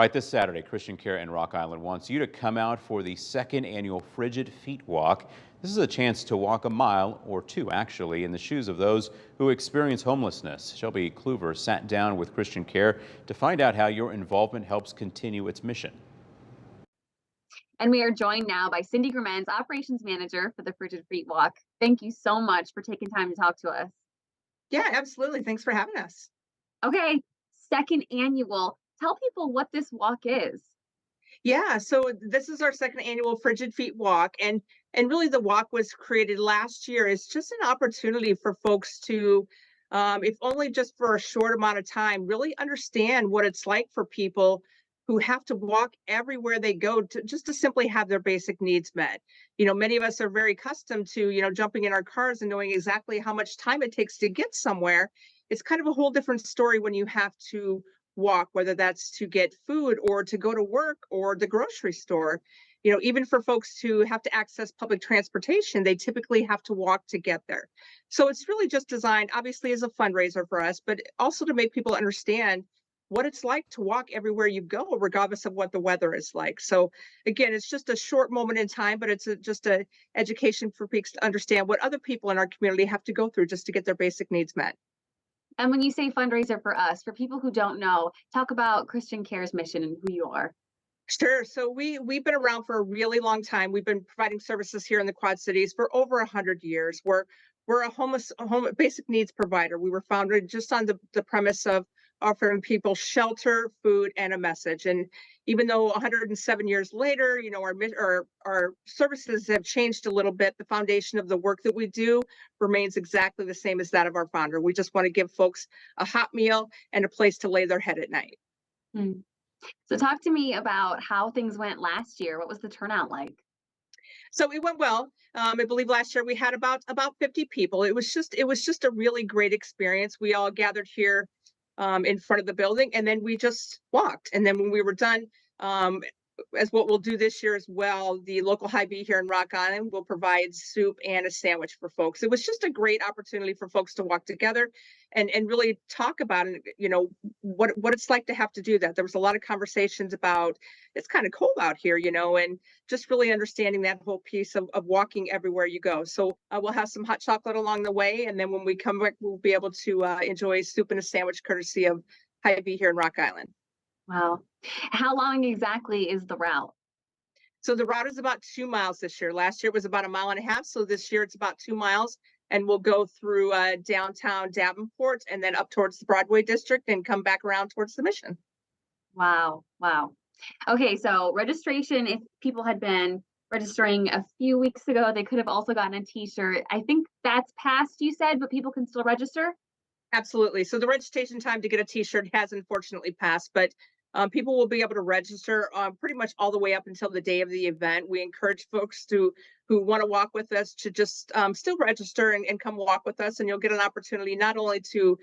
Right, this Saturday, Christian Care in Rock Island wants you to come out for the second annual Frigid Feet Walk. This is a chance to walk a mile, or two actually, in the shoes of those who experience homelessness. Shelby Kluver sat down with Christian Care to find out how your involvement helps continue its mission. And we are joined now by Cindy Grumans, Operations Manager for the Frigid Feet Walk. Thank you so much for taking time to talk to us. Yeah, absolutely. Thanks for having us. Okay, second annual. Tell people what this walk is. Yeah, so this is our second annual Frigid Feet Walk, and really the walk was created last year. It's just an opportunity for folks to, if only just for a short amount of time, really understand what it's like for people who have to walk everywhere they go to just to simply have their basic needs met. Many of us are very accustomed to, jumping in our cars and knowing exactly how much time it takes to get somewhere. It's kind of a whole different story when you have to walk, whether that's to get food or to go to work or the grocery store. Even for folks who have to access public transportation, they typically have to walk to get there. So it's really just designed, obviously, as a fundraiser for us, but also to make people understand what it's like to walk everywhere you go, regardless of what the weather is like. So again, it's just a short moment in time, but it's just a education for people to understand what other people in our community have to go through just to get their basic needs met. And when you say fundraiser for us, for people who don't know, talk about Christian Care's mission and who you are. Sure. So we've been around for a really long time. We've been providing services here in the Quad Cities for over 100 years. We're a home basic needs provider. We were founded just on the premise of offering people shelter, food, and a message. And even though 107 years later, our services have changed a little bit, the foundation of the work that we do remains exactly the same as that of our founder. We just want to give folks a hot meal and a place to lay their head at night. Hmm. So talk to me about how things went last year. What was the turnout like? So it went well. I believe last year we had about 50 people. It was just a really great experience. We all gathered here in front of the building, and then we just walked. And then when we were done, as what we'll do this year as well, the local Hy-Vee here in Rock Island will provide soup and a sandwich for folks. It was just a great opportunity for folks to walk together and really talk about it, what it's like to have to do that. There was a lot of conversations about it's kind of cold out here, and just really understanding that whole piece of walking everywhere you go. So we'll have some hot chocolate along the way, and then when we come back, we'll be able to enjoy soup and a sandwich courtesy of Hy-Vee here in Rock Island. Wow. How long exactly is the route? So the route is about 2 miles this year. Last year it was about a mile and a half. So this year it's about 2 miles. And we'll go through downtown Davenport and then up towards the Broadway district and come back around towards the Mission. Wow. Wow. Okay, so registration, if people had been registering a few weeks ago, they could have also gotten a t-shirt. I think that's passed, you said, but people can still register? Absolutely. So the registration time to get a T-shirt has unfortunately passed, but people will be able to register pretty much all the way up until the day of the event. We encourage folks who want to walk with us to just still register and come walk with us, and you'll get an opportunity not only to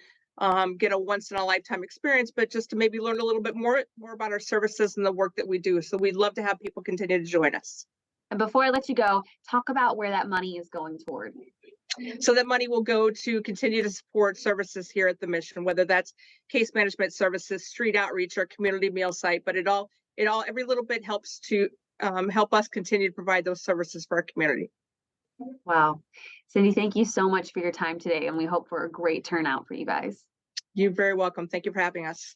get a once in a lifetime experience, but just to maybe learn a little bit more about our services and the work that we do. So we'd love to have people continue to join us. And before I let you go, talk about where that money is going toward. So that money will go to continue to support services here at the Mission, whether that's case management services, street outreach, or community meal site. But every little bit helps to help us continue to provide those services for our community. Wow. Cindy, thank you so much for your time today, and we hope for a great turnout for you guys. You're very welcome. Thank you for having us.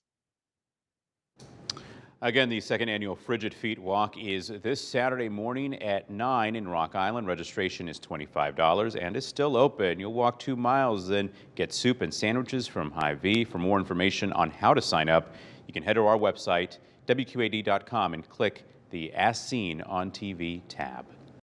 Again, the second annual Frigid Feet Walk is this Saturday morning at 9 in Rock Island. Registration is $25 and is still open. You'll walk 2 miles, then get soup and sandwiches from Hy-Vee. For more information on how to sign up, you can head to our website, WQAD.com, and click the As Seen on TV tab.